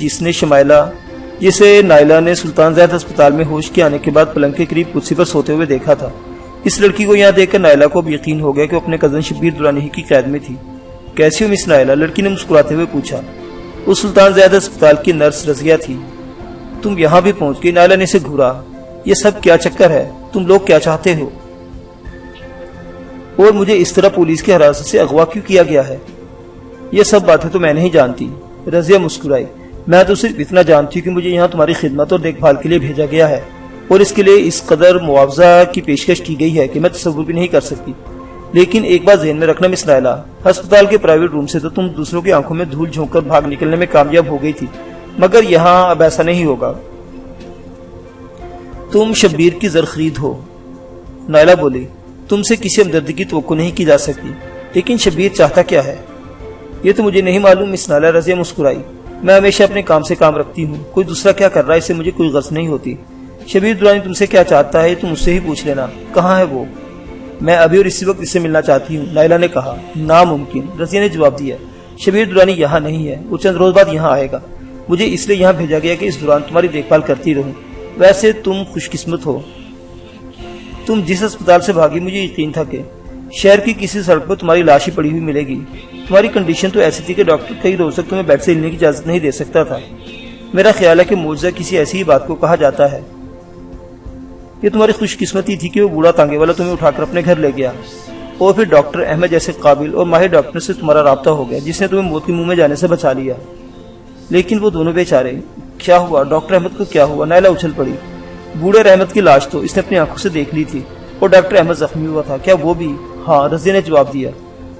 جسے نائلہ نے سلطان زید ہسپتال میں ہوش کے آنے کے بعد پلنگ کے قریب کرسی پر سوتے ہوئے دیکھا تھا۔ اس لڑکی کو یہاں دیکھ کر نائلہ کو اب یقین ہو گیا کہ وہ اپنے کزن شبیر درانی ہی کی قید میں تھی۔ کیسی ہو مس نائلہ؟ لڑکی نے مسکراتے ہوئے پوچھا۔ وہ سلطان زید ہسپتال کی نرس رضیہ تھی۔ تم یہاں بھی پہنچ گئی؟ نائلہ نے اسے گھورا۔ یہ سب کیا چکر ہے؟ تم لوگ کیا چاہتے ہو؟ اور مجھے اس طرح پولیس کی حراست سے اغوا کیوں کیا گیا ہے؟ یہ سب باتیں تو میں نہیں جانتی۔ رضیہ مسکرائی۔ میں تو صرف اتنا جانتی ہوں کہ مجھے یہاں تمہاری خدمت اور دیکھ بھال کے لیے بھیجا گیا ہے، اور اس کے لیے اس قدر معاوضہ کی پیشکش کی گئی ہے کہ میں تصور بھی نہیں کر سکتی۔ لیکن ایک بات ذہن میں رکھنا مس نائلہ، ہسپتال کے پرائیویٹ روم سے تو تم دوسروں کی آنکھوں میں دھول جھونک کر بھاگ نکلنے میں کامیاب ہو گئی تھی، مگر یہاں اب ایسا نہیں ہوگا۔ تم شبیر کی زر خرید ہو، نائلہ بولی۔ تم سے کسی ہمدردی کی توقع نہیں کی جا سکتی، لیکن شبیر چاہتا کیا ہے یہ تو مجھے نہیں معلوم، مس نائلہ رضیہ مسکرائی۔ میں ہمیشہ اپنے کام سے کام رکھتی ہوں، کوئی دوسرا کیا کر رہا ہے اس سے مجھے کوئی غرض نہیں ہوتی۔ شبیر درانی تم سے کیا چاہتا ہے تم اس سے ہی پوچھ لینا، کہاں ہے وہ؟ میں ابھی اور اسی وقت اس سے ملنا چاہتی ہوں، نائلہ نے کہا۔ ناممکن، رضیہ نے جواب دیا، شبیر درانی یہاں نہیں ہے، وہ چند روز بعد یہاں آئے گا۔ مجھے اس لیے یہاں بھیجا گیا کہ اس دوران تمہاری دیکھ بھال کرتی رہوں۔ ویسے تم خوش قسمت ہو، تم جس اسپتال سے بھاگی مجھے یقین تھا کہ شہر کی کسی سڑک پر تمہاری لاش ہی پڑی ہوئی ملے گی۔ تمہاری کنڈیشن تو ایسی تھی کہ ڈاکٹر کئی روز تک تمہیں بیڈ سے ہلنے کی اجازت نہیں دے سکتا تھا۔ میرا خیال ہے کہ معجزہ کسی ایسی ہی بات کو کہا جاتا ہے۔ یہ تمہاری خوش قسمتی تھی کہ وہ بوڑھا تانگے والا تمہیں اٹھا کر اپنے گھر لے گیا، اور پھر ڈاکٹر احمد جیسے قابل اور ماہر ڈاکٹر سے تمہارا رابطہ ہو گیا جس نے تمہیں موت کے منہ میں جانے سے بچا لیا۔ لیکن وہ دونوں بیچارے، کیا ہوا ڈاکٹر احمد کو کیا ہوا؟ نائلہ اچھل پڑی۔ بوڑھے رحمت کی لاش تو اس نے اپنی آنکھوں سے دیکھ لی تھی، اور ڈاکٹر احمد زخمی ہوا تھا، کیا وہ بھی؟ ہاں، رضیہ نے جواب دیا۔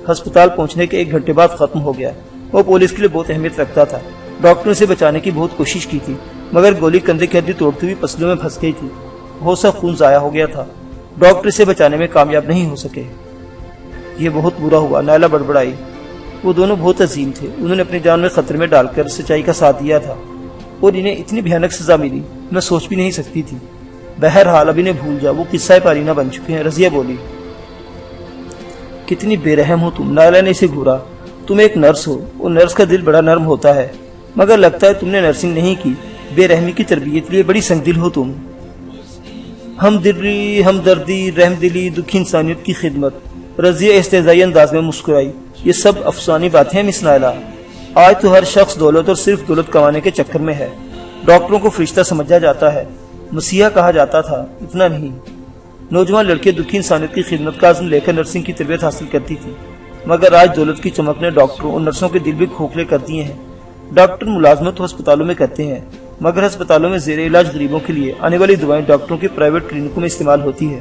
ہسپتال پہنچنے کے 1 گھنٹے بعد ختم ہو گیا۔ وہ پولیس کے لیے بہت اہمیت رکھتا تھا۔ ڈاکٹر نے اسے بچانے کی بہت کوشش کی تھی، مگر گولی کندھے کی ہڈی توڑتی ہوئی پسلیوں میں پھنس گئی تھی۔ بہت سا خون ضائع ہو گیا تھا، ڈاکٹر اسے بچانے میں کامیاب نہیں ہو سکے۔ یہ بہت برا ہوا، نائلہ بڑبڑائی۔ وہ دونوں بہت عظیم تھے، انہوں نے اپنی جان میں خطرے میں ڈال کر سچائی کا ساتھ دیا تھا، اور انہیں اتنی بھیانک سزا ملی میں سوچ بھی نہیں سکتی تھی۔ بہرحال اب انہیں بھول جا، وہ قصہ پارینہ بن چکے ہیں، رضیہ بولی۔ کتنی بے رحم ہو تم، نائلہ نے اسے گھورا۔ تم ایک نرس ہو، اور نرس کا دل بڑا نرم ہوتا ہے، مگر لگتا ہے تم نے نرسنگ نہیں کی، بے رحمی کی تربیت لیے بڑی سنگ دل ہو تم۔ ہمدردی، رحم دلی، دکھی انسانیت کی خدمت۔ رضیہ استہزائی انداز میں مسکرائی۔ یہ سب افسانی باتیں ہیں مس نائلہ۔ آج تو ہر شخص دولت اور صرف دولت کمانے کے چکر میں ہے۔ ڈاکٹروں کو فرشتہ سمجھا جاتا ہے، مسیحا کہا جاتا تھا، اتنا نہیں۔ نوجوان لڑکے دکھی انسانیت کی خدمت کا عزم لے کر نرسنگ کی تربیت حاصل کرتی تھی، مگر آج دولت کی چمک نے ڈاکٹروں اور نرسوں کے دل بھی کھوکھلے کر دیے ہیں۔ ڈاکٹر ملازمت تو ہسپتالوں میں کرتے ہیں، مگر ہسپتالوں میں زیر علاج غریبوں کے لیے آنے والی دوائیں ڈاکٹروں کی پرائیویٹ کلینکوں میں استعمال ہوتی ہے۔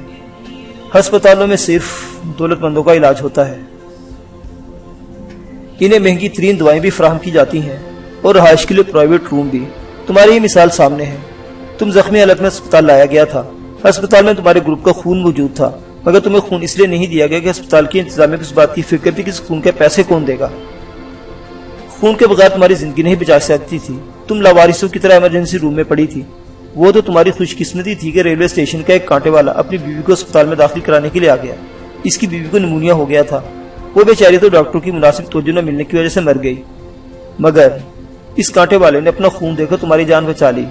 ہسپتالوں میں صرف دولت مندوں کا علاج ہوتا ہے۔ انہیں مہنگی ترین دوائیں بھی فراہم کی جاتی ہیں، اور رہائش کے لیے پرائیویٹ روم بھی۔ تمہاری یہ مثال سامنے ہے۔ تم زخمی حالت میں ہسپتال لایا گیا تھا۔ ہسپتال میں تمہارے گروپ کا خون موجود تھا، مگر تمہیں خون اس لیے نہیں دیا گیا کہ ہسپتال کی انتظامیہ کو اس بات کی فکر تھی کہ اس خون کے پیسے کون دے گا۔ خون کے بغیر تمہاری زندگی نہیں بچا سکتی تھی، تم لاوارثوں کی طرح ایمرجنسی روم میں پڑی تھی۔ وہ تو تمہاری خوش قسمتی تھی کہ ریلوے اسٹیشن کا ایک کانٹے والا اپنی بیوی کو ہسپتال میں داخل کرانے کے لیے آ گیا۔ اس کی بیوی کو نمونیا ہو گیا تھا، وہ بیچاری تو ڈاکٹروں کی مناسب توجہ نہ ملنے کی وجہ سے مر گئی، مگر اس کانٹے والے نے اپنا خون دے کر تمہاری جان بچا لی۔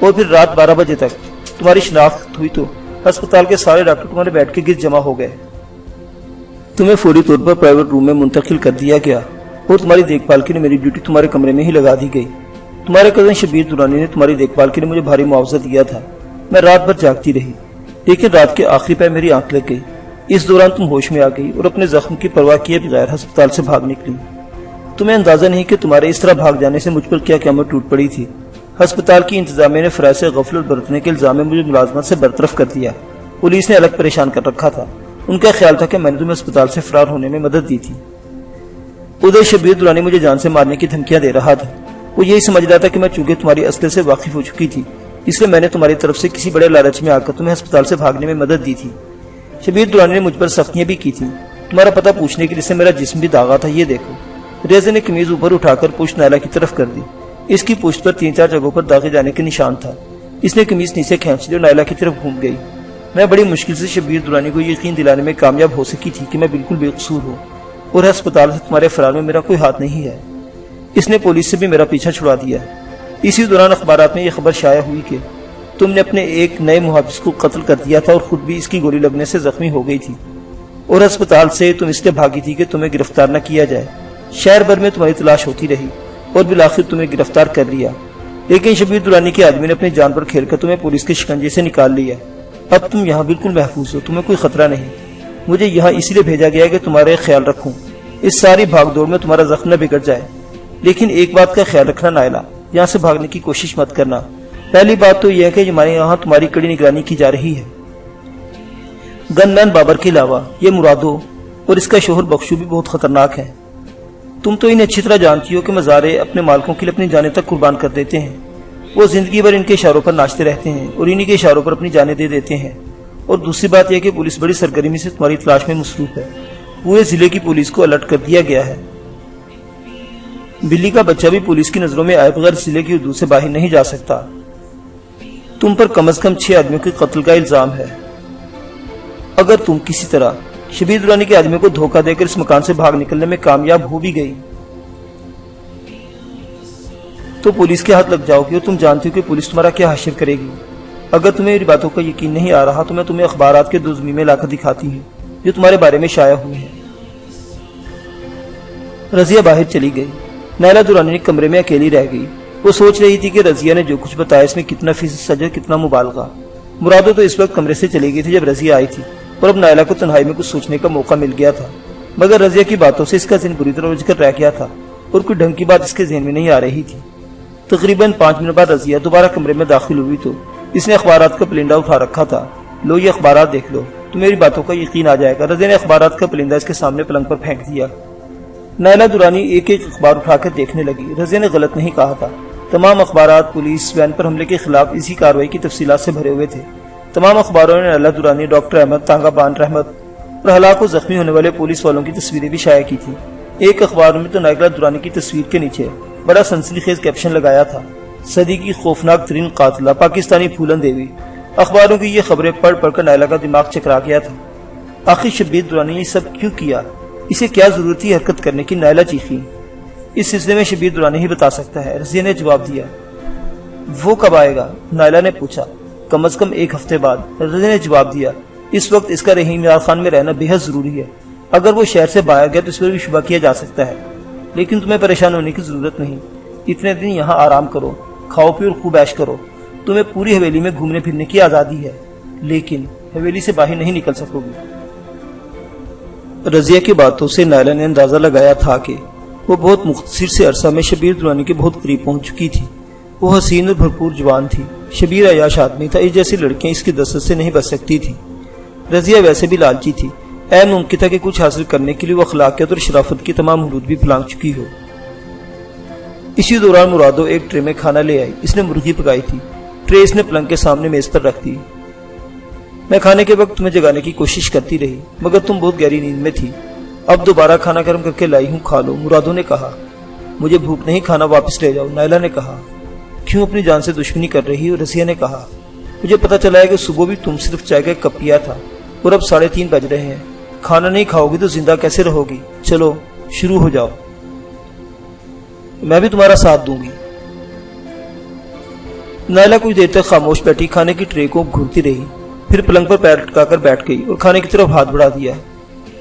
اور پھر رات 12 بجے تک تمہاری شناخت ہوئی تو ہسپتال کے سارے ڈاکٹر تمہارے بیڈ کے گرد جمع ہو گئے۔ تمہیں فوری طور پر پرائیویٹ روم میں منتقل کر دیا گیا، اور تمہاری دیکھ بھال کے لیے میری ڈیوٹی تمہارے کمرے میں ہی لگا دی گئی۔ تمہارے کزن شبیر درانی نے تمہاری دیکھ بھال کے لیے مجھے بھاری معاوضہ دیا تھا۔ میں رات بھر جاگتی رہی، لیکن رات کے آخری پہ میری آنکھ لگ گئی۔ اس دوران تم ہوش میں آ گئی اور اپنے زخم کی پرواہ کیے بغیر ہسپتال سے بھاگ نکلی۔ تمہیں اندازہ نہیں کہ تمہارے اس طرح بھاگ جانے سے مجھ پر کیا قیامت ٹوٹ پڑی تھی۔ ہسپتال کی انتظامیہ نے فرائض سے غفلت برتنے کے الزام میں مجھے ملازمت سے برطرف کر دیا۔ پولیس نے الگ پریشان کر رکھا تھا۔ ان کا خیال تھا کہ میں نے تمہیں ہسپتال سے فرار ہونے میں مدد دی تھی۔ ادھر شبیر درانی مجھے جان سے مارنے کی دھمکیاں دے رہا تھا۔ وہ یہی سمجھ رہا تھا کہ میں چونکہ تمہاری اصل سے واقف ہو چکی تھی، اس لیے میں نے تمہاری طرف سے کسی بڑے لالچ میں آ کر تمہیں ہسپتال سے بھاگنے میں مدد دی تھی۔ شبیر درانی نے مجھ پر سختیاں بھی کی تھیں، تمہارا پتہ پوچھنے کے لیے میرا جسم بھی داغا تھا۔ یہ دیکھو۔ ریزے نے قمیض اوپر اٹھا کر پشت نائلہ کی طرف کر دی۔ اس کی پشت پر 3-4 جگہوں پر داغے جانے کے نشان تھا۔ اس نے قمیض نیچے کھینچ لی اور نائلہ کی طرف گھوم گئی۔ میں بڑی مشکل سے شبیر درانی کو یقین دلانے میں کامیاب ہو سکی تھی کہ میں بالکل بے قصور ہوں، اور ہسپتال سے تمہارے فرار میں میرا کوئی ہاتھ نہیں ہے۔ اس نے پولیس سے بھی میرا پیچھا چھڑا دیا۔ اسی دوران اخبارات میں یہ خبر شائع ہوئی کہ تم نے اپنے ایک نئے محافظ کو قتل کر دیا تھا، اور خود بھی اس کی گولی لگنے سے زخمی ہو گئی تھی، اور ہسپتال سے تم اس لیے بھاگی تھی کہ تمہیں گرفتار نہ کیا جائے۔ شہر بھر میں تمہاری تلاش ہوتی رہی، اور بالآخر تمہیں گرفتار کر لیا۔ لیکن شبیر درانی کے آدمی نے اپنی جان پر کھیل کر تمہیں پولیس کے شکنجے سے نکال لیا۔ اب تم یہاں بالکل محفوظ ہو، تمہیں کوئی خطرہ نہیں۔ مجھے یہاں اس لیے بھیجا گیا کہ تمہارے خیال رکھوں، اس ساری بھاگ دوڑ میں تمہارا زخم نہ بگڑ جائے۔ لیکن ایک بات کا خیال رکھنا نائلہ، یہاں سے بھاگنے کی کوشش مت کرنا۔ پہلی بات تو یہ ہے کہ ہمارے یہاں تمہاری کڑی نگرانی کی جا رہی ہے۔ گن مین بابر کے علاوہ یہ مرادو اور اس کا شوہر بخشو بھی بہت خطرناک ہیں۔ تم تو انہیں اچھی طرح جانتی ہو کہ مزارے اپنے مالکوں کے لیے اپنی جانیں تک قربان کر دیتے ہیں۔ وہ زندگی بھر ان کے اشاروں پر ناچتے رہتے ہیں اور انہی کے اشاروں پر اپنی جانیں دے دیتے ہیں۔ اور دوسری بات یہ کہ پولیس بڑی سرگرمی سے تمہاری تلاش میں مصروف ہے۔ پورے ضلع کی پولیس کو الرٹ کر دیا گیا ہے۔ بلی کا بچہ بھی پولیس کی نظروں میں آئے بغیر ضلع کی حدود سے باہر نہیں جا سکتا۔ تم پر کم از کم 6 آدمیوں کے قتل کا الزام ہے۔ اگر تم کسی طرح شبیر درانی کے آدمیوں کو دھوکہ دے کر اس مکان سے بھاگ نکلنے میں کامیاب ہو بھی گئی تو پولیس کے ہاتھ لگ جاؤ گی، اور تم جانتی ہو کہ پولیس تمہارا کیا حشر کرے گی۔ اگر تمہیں میری باتوں کا یقین نہیں آ رہا تو میں تمہیں اخبارات کے 2 ضمیمے لا کر دکھاتی ہوں جو تمہارے بارے میں شائع ہوئے ہیں۔ رضیہ باہر چلی گئی۔ نیلا درانی کمرے میں اکیلی رہ گئی۔ وہ سوچ رہی تھی کہ رضیہ نے جو کچھ بتایا اس میں کتنا فیصد سچ ہے، کتنا مبالغہ۔ مرادو تو اس وقت کمرے سے چلی گئی تھی جب رضیہ آئی تھی، اور اب نیلا کو تنہائی میں کچھ سوچنے کا موقع مل گیا تھا، مگر رضیہ کی باتوں سے اس کا ذہن بری طرح الجھ کر رہ گیا تھا اور کوئی ڈھنگ کی بات اس کے ذہن میں نہیں آ رہی تھی۔ تقریباً 5 منٹ بعد رضیہ دوبارہ کمرے میں داخل ہوئی تو اس نے اخبارات کا پلندہ اٹھا رکھا تھا۔ لو یہ اخبارات دیکھ لو، تو میری باتوں کا یقین آ جائے گا۔ رضیہ نے اخبارات کا پلندہ اس کے سامنے پلنگ پر پھینک دیا۔ نیلا درانی ایک ایک اخبار اٹھا کر دیکھنے لگی۔ رضیہ نے غلط نہیں کہا تھا۔ تمام اخبارات پولیس وین پر حملے کے خلاف اسی کارروائی کی تفصیلات سے بھرے ہوئے تھے۔ تمام اخباروں نے نیلا درانی، ڈاکٹر احمد، تانگا بان رحمت اور ہلاک و زخمی ہونے والے پولیس والوں کی تصویریں بھی شائع کی تھی۔ ایک اخبار میں تو نیلا درانی کی تصویر کے نیچے بڑا سنسنی خیز کیپشن لگایا تھا، صدی کی خوفناک ترین قاتلہ پاکستانی پھولن دیوی۔ اخباروں کی یہ خبریں پڑھ پڑھ کر نیلا کا دماغ چکرا گیا تھا۔ آخر شبیر درانی نے یہ سب کیوں کیا؟ اسے کیا ضرورت تھی حرکت کرنے کی؟ نیلا چیخی۔ اس سلسلے میں شبیر درانی ہی بتا سکتا ہے، رضیہ نے جواب دیا۔ وہ کب آئے گا؟ نیلا نے پوچھا۔ کم از کم 1 ہفتے بعد، رضیہ نے جواب دیا۔ اس وقت اس کا رحیم یار خان میں رہنا بے حد ضروری ہے۔ اگر وہ شہر سے باہر گیا تو اس پر بھی شبہ کیا جا سکتا ہے، لیکن تمہیں پریشان ہونے کی ضرورت نہیں۔ اتنے دن یہاں آرام کرو، کھاؤ پیو اور خوب عیش کرو۔ تمہیں پوری حویلی میں گھومنے پھرنے کی آزادی ہے، لیکن حویلی سے باہر نہیں نکل سکو گی۔ رضیہ کی باتوں سے نیلا نے اندازہ لگایا تھا کہ وہ بہت مختصر سے عرصہ میں شبیر درانی کے بہت قریب پہنچ چکی تھی۔ وہ حسین اور بھرپور جوان تھی۔ شبیر عیاش آدمی تھا، اس جیسی لڑکیاں اس کی دسترس سے نہیں بچ سکتی تھی۔ رضیہ ویسے بھی لالچی تھی۔ اے ممکن تھا کہ کچھ حاصل کرنے کے لیے وہ اخلاقیات اور شرافت کی تمام حدود بھی پھلانگ چکی ہو۔ اسی دوران مرادو ایک ٹرے میں کھانا لے آئی۔ اس نے مرغی پکائی تھی۔ ٹرے اس نے پلنگ کے سامنے میز پر رکھ دی۔ میں کھانے کے وقت تمہیں جگانے کی کوشش کرتی رہی، مگر تم بہت گہری نیند میں تھی۔ اب دوبارہ کھانا گرم کر کے لائی ہوں، کھا لو، مرادو نے کہا۔ مجھے بھوک نہیں، کھانا واپس لے جاؤ، نیلا نے کہا۔ کیوں اپنی جان سے دشمنی کر رہی ہو؟ رضیہ نے کہا۔ مجھے پتا چلا ہے کہ صبح بھی تم صرف چائے کا کپ پیا تھا اور اب 3:30 بج رہے ہیں۔ کھانا نہیں کھاؤ گی تو زندہ کیسے رہو گی؟ چلو شروع ہو جاؤ، میں بھی تمہارا ساتھ دوں گی۔ نیلا کچھ دیر تک خاموش بیٹھی، کھانے کی ٹرے کو گھورتی رہی، پھر پلنگ پر پیر لٹکا کر بیٹھ گئی اور کھانے کی طرف ہاتھ بڑھا دیا۔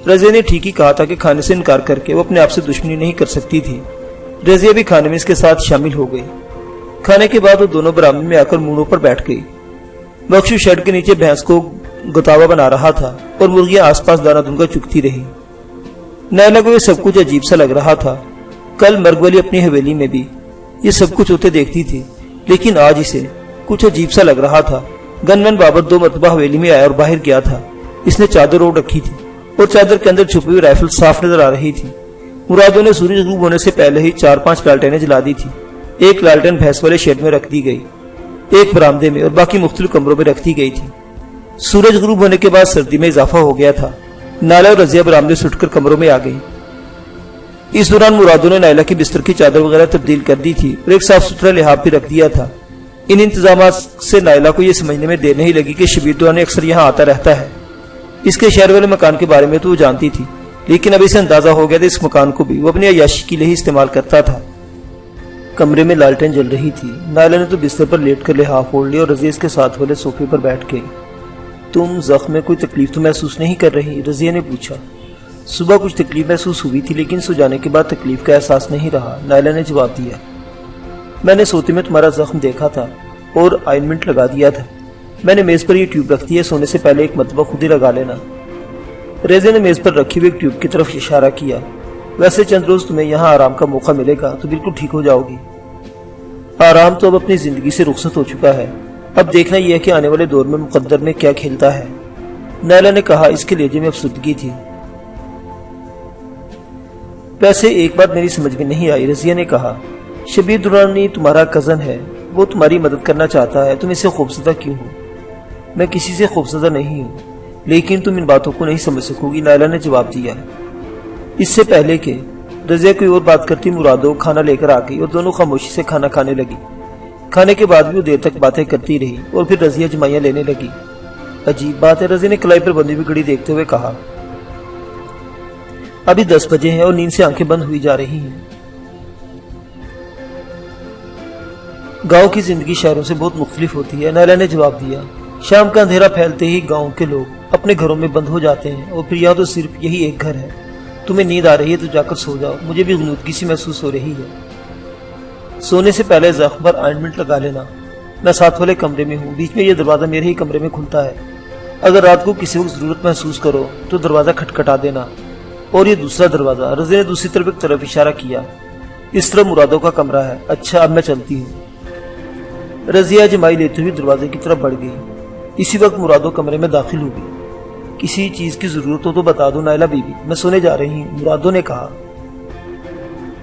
رضیہ نے ٹھیک ہی کہا تھا کہ کھانے سے انکار کر کے وہ اپنے آپ سے دشمنی نہیں کر سکتی تھی۔ رضیہ بھی کھانے میں اس کے ساتھ شامل ہو گئی۔ کھانے کے بعد وہ دونوں برآمدے میں آ کر مونڈوں پر بیٹھ گئی۔ بخشو شیڈ کے نیچے بھینس کو گتاوا بنا رہا تھا اور مرغیاں آس پاس دانہ دن کا چگتی رہی۔ نیلا کو یہ سب کچھ عجیب سا لگ رہا تھا۔ کل مرگ والی اپنی حویلی میں بھی یہ سب کچھ ہوتے دیکھتی تھی، لیکن آج اسے کچھ عجیب سا لگ رہا تھا۔ گن مین بابر 2 مرتبہ حویلی میں آیا اور باہر گیا تھا۔ اس نے چادر اوڑھ رکھی تھی اور چادر کے اندر چھپی ہوئی رائفل صاف نظر آ رہی تھی۔ مرادو نے سورج غروب ہونے سے پہلے ہی 4-5 لالٹینیں جلا دی تھی۔ ایک لالٹین بھینس والے شیڈ میں رکھ دی گئی، ایک برآمدے میں اور باقی مختلف کمروں میں رکھ دی گئی تھی۔ سورج غروب ہونے کے بعد سردی میں اضافہ ہو گیا تھا۔ نیلا اور رضیہ برآمدے سے اٹھ کر کمروں میں آ گئی۔ اس دوران مرادو نے نیلا کی بستر کی چادر وغیرہ تبدیل کر دی تھی اور ایک صاف ستھرا لحاف بھی رکھ دیا تھا۔ ان انتظامات سے نیلا کو یہ سمجھنے میں دیر نہیں لگی کہ شبیر درانی اکثر یہاں آتا رہتا ہے۔ اس کے شہر والے مکان کے بارے میں تو وہ جانتی تھی، لیکن اب اسے اندازہ ہو گیا تھا اس مکان کو بھی وہ اپنی عیاشی کے لیے ہی استعمال کرتا تھا۔ کمرے میں لالٹین جل رہی تھی۔ نیلا نے تو بستر پر لیٹ کر لحاف اوڑھ لیا اور رضیہ اس کے ساتھ والے صوفے پر بیٹھ گئی۔ تم زخم میں کوئی تکلیف تو محسوس نہیں کر رہی؟ رضیہ نے پوچھا۔ صبح کچھ تکلیف محسوس ہوئی تھی، لیکن سو جانے کے بعد تکلیف کا احساس نہیں رہا، نیلا نے جواب دیا۔ میں نے سوتے میں تمہارا زخم دیکھا تھا اور آئنمنٹ لگا دیا تھا۔ میں نے میز پر یہ ٹیوب رکھ دی ہے، سونے سے پہلے ایک مرتبہ خود ہی لگا لینا۔ رضیہ نے میز پر رکھی ہوئی ایک ٹیوب کی طرف اشارہ کیا۔ ویسے چند روز تمہیں یہاں آرام کا موقع ملے گا تو بالکل ٹھیک ہو جاؤ گی۔ آرام تو اب اپنی زندگی سے رخصت ہو چکا ہے، اب دیکھنا یہ ہے کہ آنے والے دور میں مقدر میں کیا کھیلتا ہے۔ نیلا نے کہا، اس کے لہجے میں افسردگی تھی۔ ویسے ایک بات میری سمجھ میں نہیں آئی، رضیہ نے کہا، شبیر درانی تمہارا کزن ہے، وہ تمہاری مدد کرنا چاہتا ہے، تم اس سے خوفزدہ کیوں ہو؟ میں کسی سے خوفزدہ نہیں ہوں، لیکن تم ان باتوں کو نہیں سمجھ سکو گی، نیلا نے جواب دیا۔ اس سے پہلے کہ رضیہ کوئی اور بات کرتی، مرادو کھانا لے کر آ گئی اور دونوں خاموشی سے کھانا کھانے لگی۔ کھانے کے بعد بھی وہ دیر تک باتیں کرتی رہی اور پھر رضیہ جمائیاں لینے لگی۔ عجیب بات ہے، رضیہ نے کلائی پر بندھی ہوئی گھڑی دیکھتے ہوئے کہا۔ ابھی 10 بجے ہیں اور نیند سے آنکھیں بند ہوئی جا رہی ہیں۔ گاؤں کی زندگی شہروں سے بہت مختلف ہوتی ہے، نیلا نے جواب دیا۔ شام کا اندھیرا پھیلتے ہی گاؤں کے لوگ اپنے گھروں میں بند ہو جاتے ہیں اور پھر یہاں تو صرف یہی ایک گھر ہے۔ تمہیں نیند آ رہی ہے تو جا کر سو جاؤ، مجھے بھی غنودگی سی محسوس ہو رہی ہے۔ سونے سے پہلے زخم پر آئنٹمنٹ لگا لینا۔ میں ساتھ والے کمرے میں ہوں، بیچ میں یہ دروازہ میرے ہی کمرے میں کھلتا ہے۔ اگر رات کو کسی وقت ضرورت محسوس کرو تو دروازہ کھٹکھٹا دینا۔ اور یہ دوسرا دروازہ، رضیہ نے دوسری طرف ایک طرف اشارہ کیا، اس طرف مرادوں کا کمرہ ہے۔ اچھا، اب میں چلتی ہوں۔ رضیہ جمائی لیتے ہوئے دروازے کی طرف بڑھ گئی۔ اسی وقت مرادو کمرے میں داخل ہو گئی۔ کسی چیز کی ضرورت ہو تو بتا دو نیلا بی بی، میں سونے جا رہی ہوں، مرادو نے کہا۔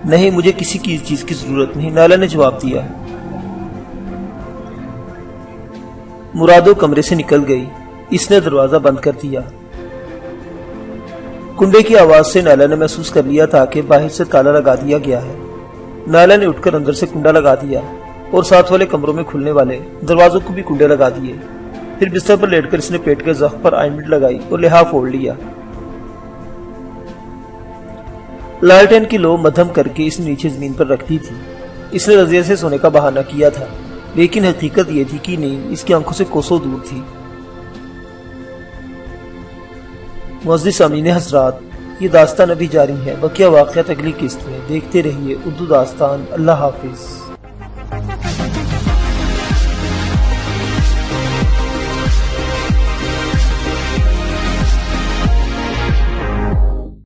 نہیں، مجھے کسی چیز کی ضرورت نہیں، نیلا نے جواب دیا۔ مرادو کمرے سے نکل گئی، اس نے دروازہ بند کر دیا۔ کنڈے کی آواز سے نیلا نے محسوس کر لیا تھا کہ باہر سے تالا لگا دیا گیا ہے۔ نیلا نے اٹھ کر اندر سے کنڈا لگا دیا اور ساتھ والے کمروں میں کھلنے والے دروازوں کو بھی کنڈے لگا دیے۔ پھر بستر پر لیٹ کر اس نے پیٹ کے زخم پر آئنٹمنٹ لگائی اور لحاف اوڑھ لیا۔ لالٹین کی لو مدھم کر کے اس نے نیچے زمین پر رکھ دی تھی۔ اس نے رضیہ سے سونے کا بہانہ کیا تھا، لیکن حقیقت یہ تھی کہ نیند اس کی آنکھوں سے کوسوں دور تھی۔ معزز سامعین حضرات، یہ داستان ابھی جاری ہے، بقیہ واقعات اگلی قسط میں۔ دیکھتے رہیے اردو داستان۔ اللہ حافظ۔